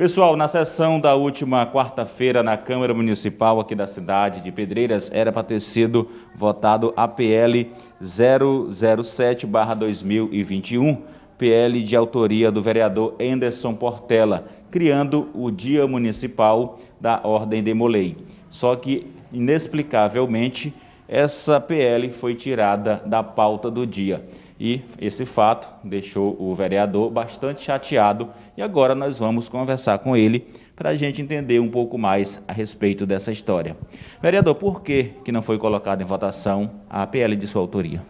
Pessoal, na sessão da última quarta-feira na Câmara Municipal aqui da cidade de Pedreiras, era para ter sido votado a PL 007/2021, PL de autoria do vereador Anderson Portela, criando o Dia Municipal da Ordem Demolei. Só que, inexplicavelmente, essa PL foi tirada da pauta do dia. E esse fato deixou o vereador bastante chateado e agora nós vamos conversar com ele para a gente entender um pouco mais a respeito dessa história. Vereador, por que não foi colocado em votação a PL de sua autoria?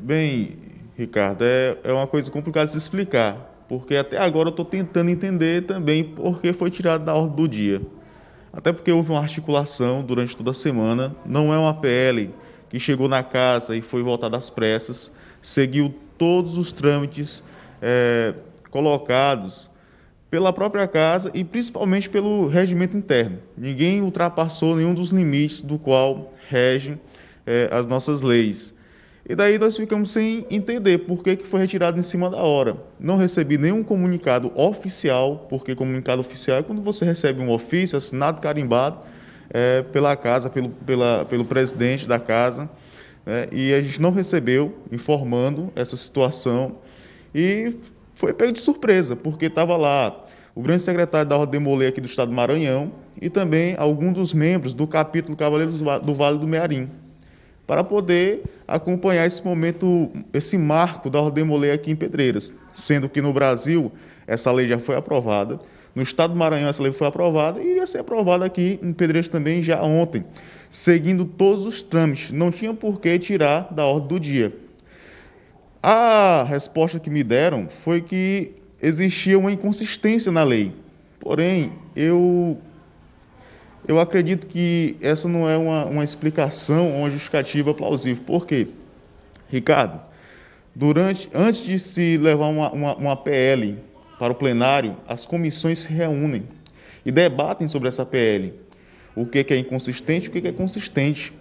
Bem, Ricardo, é uma coisa complicada de se explicar, porque até agora eu estou tentando entender também por que foi tirado da ordem do dia. Até porque houve uma articulação durante toda a semana, não é uma PL que chegou na casa e foi votada às pressas, seguiu todos os trâmites colocados pela própria casa e principalmente pelo regimento interno. Ninguém ultrapassou nenhum dos limites do qual regem as nossas leis. E daí nós ficamos sem entender por que foi retirado em cima da hora. Não recebi nenhum comunicado oficial, porque comunicado oficial é quando você recebe um ofício assinado, carimbado, pela casa, pelo presidente da casa, e a gente não recebeu informando essa situação e foi pego de surpresa, porque estava lá o grande secretário da Ordem Demolei aqui do estado do Maranhão e também alguns dos membros do capítulo Cavaleiros do Vale do Mearim, para poder acompanhar esse momento, esse marco da Ordem Demolei aqui em Pedreiras, sendo que no Brasil essa lei já foi aprovada, no estado do Maranhão essa lei foi aprovada e iria ser aprovada aqui em Pedreiras também já ontem, seguindo todos os trâmites. Não tinha por que tirar da ordem do dia. A resposta que me deram foi que existia uma inconsistência na lei. Porém, eu acredito que essa não é uma explicação ou uma justificativa plausível. Por quê? Ricardo, antes de se levar uma PL para o plenário, as comissões se reúnem e debatem sobre essa PL. O que é inconsistente e o que é consistente.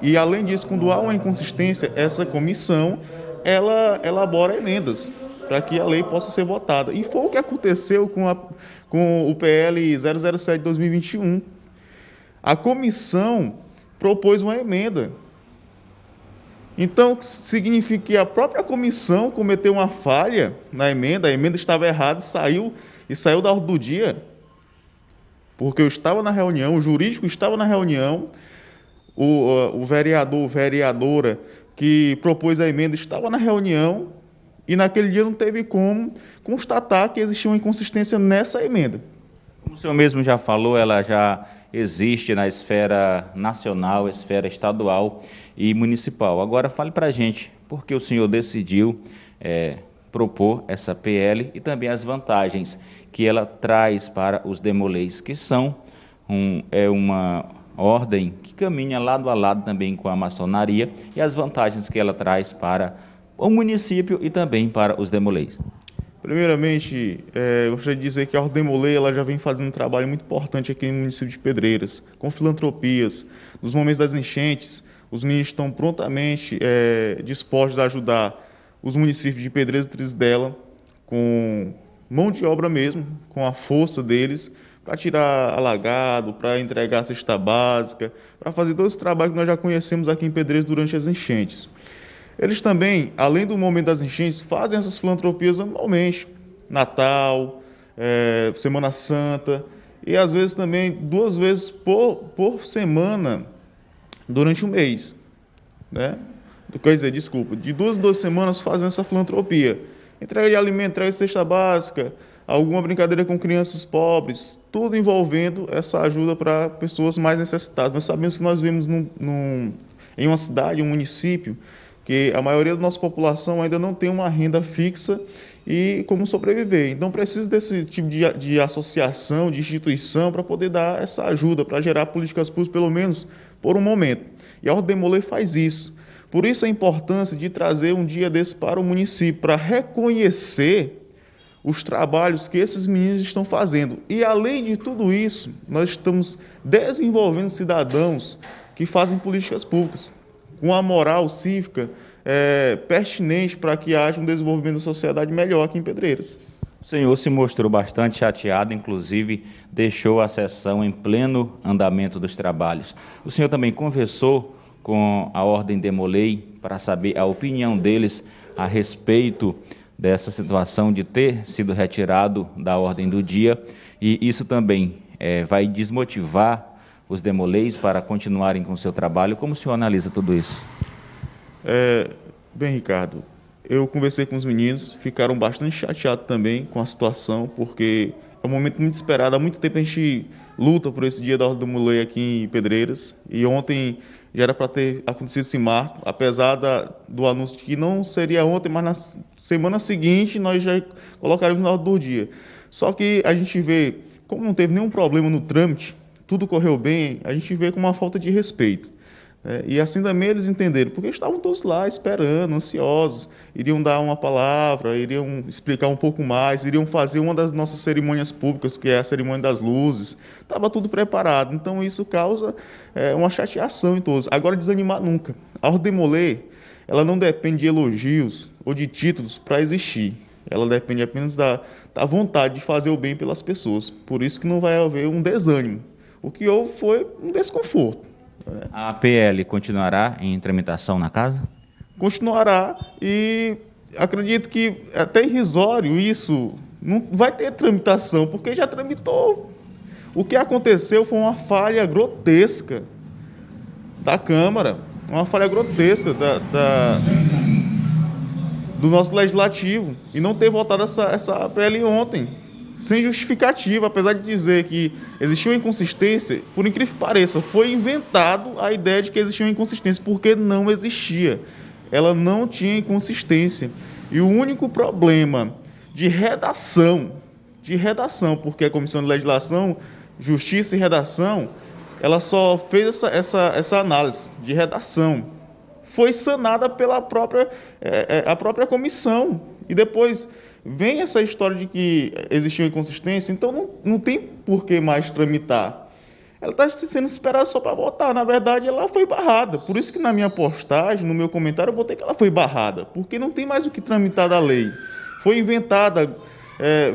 E, além disso, quando há uma inconsistência, essa comissão, ela elabora emendas para que a lei possa ser votada. E foi o que aconteceu com o PL 007/2021. A comissão propôs uma emenda. Então, significa que a própria comissão cometeu uma falha na emenda, a emenda estava errada e saiu da ordem do dia, porque eu estava na reunião, o jurídico estava na reunião, o vereador, a vereadora que propôs a emenda estava na reunião e naquele dia não teve como constatar que existia uma inconsistência nessa emenda. Como o senhor mesmo já falou, ela já existe na esfera nacional, esfera estadual e municipal. Agora, fale para a gente por que o senhor decidiu propor essa PL e também as vantagens que ela traz para os demoleis, que são uma ordem que caminha lado a lado também com a maçonaria, e as vantagens que ela traz para o município e também para os demoleis. Primeiramente, gostaria de dizer que a Ordem Demolei ela já vem fazendo um trabalho muito importante aqui no município de Pedreiras, com filantropias. Nos momentos das enchentes, os meninos estão prontamente dispostos a ajudar os municípios de Pedreiras e Trizidela, com mão de obra mesmo, com a força deles, para tirar alagado, para entregar a cesta básica, para fazer todo esse trabalho que nós já conhecemos aqui em Pedreiras durante as enchentes. Eles também, além do momento das enchentes, fazem essas filantropias anualmente, Natal, Semana Santa, e às vezes também 2 vezes por semana durante o mês, né? Quer dizer, desculpa, de 2 em 2 semanas fazem essa filantropia. Entrega de alimento, entrega de cesta básica, alguma brincadeira com crianças pobres, tudo envolvendo essa ajuda para pessoas mais necessitadas. Nós sabemos que nós vivemos em uma cidade, um município, que a maioria da nossa população ainda não tem uma renda fixa e como sobreviver. Então, precisa desse tipo de associação, de instituição, para poder dar essa ajuda, para gerar políticas públicas, pelo menos por um momento. E a Ordem Demolei faz isso. Por isso a importância de trazer um dia desse para o município, para reconhecer os trabalhos que esses meninos estão fazendo. E, além de tudo isso, nós estamos desenvolvendo cidadãos que fazem políticas públicas, com a moral cívica pertinente para que haja um desenvolvimento da sociedade melhor aqui em Pedreiras. O senhor se mostrou bastante chateado, inclusive deixou a sessão em pleno andamento dos trabalhos. O senhor também conversou com a Ordem Demolei para saber a opinião deles a respeito dessa situação de ter sido retirado da ordem do dia, e isso também vai desmotivar os Demoleis para continuarem com o seu trabalho. Como o senhor analisa tudo isso? Bem, Ricardo, eu conversei com os meninos, ficaram bastante chateados também com a situação, porque é um momento muito esperado. Há muito tempo a gente luta por esse dia da Ordem Demolei aqui em Pedreiras, e ontem já era para ter acontecido esse marco, apesar do anúncio de que não seria ontem, mas na semana seguinte nós já colocaremos na ordem do dia. Só que a gente vê, como não teve nenhum problema no trâmite, tudo correu bem, a gente vê como uma falta de respeito. E assim também eles entenderam, porque estavam todos lá esperando, ansiosos, iriam dar uma palavra, iriam explicar um pouco mais, iriam fazer uma das nossas cerimônias públicas, que é a cerimônia das luzes. Estava tudo preparado, então isso causa uma chateação em todos. Agora, desanimar nunca. A Ordem Demolei, ela não depende de elogios ou de títulos para existir. Ela depende apenas da vontade de fazer o bem pelas pessoas. Por isso que não vai haver um desânimo. O que houve foi um desconforto. A PL continuará em tramitação na casa? Continuará, e acredito que é até irrisório isso, não vai ter tramitação, porque já tramitou. O que aconteceu foi uma falha grotesca da Câmara, uma falha grotesca do nosso Legislativo, e não ter votado essa PL ontem, sem justificativa, apesar de dizer que existiu uma inconsistência. Por incrível que pareça, foi inventado a ideia de que existia uma inconsistência, porque não existia. Ela não tinha inconsistência. E o único problema de redação, porque a Comissão de Legislação, Justiça e Redação, ela só fez essa análise de redação. Foi sanada pela a própria comissão. E depois vem essa história de que existiu inconsistência, então não tem por que mais tramitar. Ela está sendo esperada só para votar. Na verdade, ela foi barrada. Por isso que na minha postagem, no meu comentário, eu botei que ela foi barrada, porque não tem mais o que tramitar da lei. Foi inventada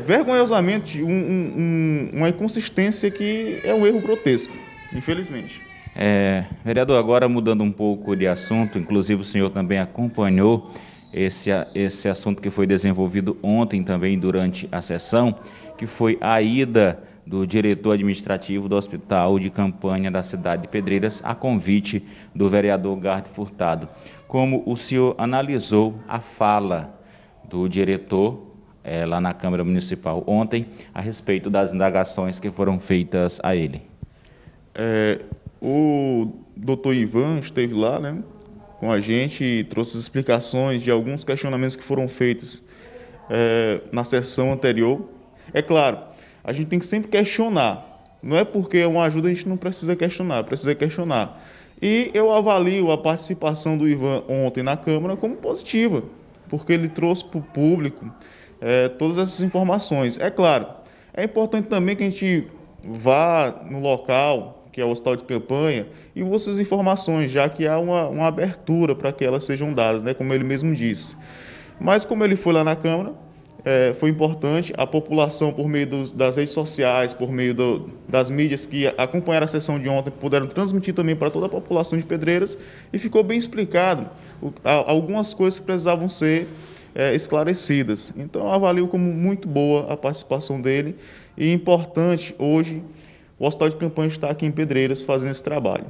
vergonhosamente uma inconsistência que é um erro grotesco, infelizmente. Vereador, agora mudando um pouco de assunto, inclusive o senhor também acompanhou esse assunto que foi desenvolvido ontem também durante a sessão, que foi a ida do diretor administrativo do Hospital de Campanha da cidade de Pedreiras a convite do vereador Garde Furtado. Como o senhor analisou a fala do diretor lá na Câmara Municipal ontem a respeito das indagações que foram feitas a ele? O doutor Ivan esteve lá, né, com a gente, e trouxe explicações de alguns questionamentos que foram feitos na sessão anterior. É claro, a gente tem que sempre questionar. Não é porque é uma ajuda a gente não precisa questionar, precisa questionar. E eu avalio a participação do Ivan ontem na Câmara como positiva, porque ele trouxe para o público todas essas informações. É claro, é importante também que a gente vá no local, que é o Hospital de Campanha, e busque essas informações, já que há uma abertura para que elas sejam dadas, né, como ele mesmo disse. Mas como ele foi lá na Câmara, foi importante, a população, por meio das redes sociais, por meio das mídias que acompanharam a sessão de ontem, puderam transmitir também para toda a população de Pedreiras, e ficou bem explicado algumas coisas que precisavam ser esclarecidas. Então, eu avalio como muito boa a participação dele, e importante hoje o Hospital de Campanha está aqui em Pedreiras fazendo esse trabalho.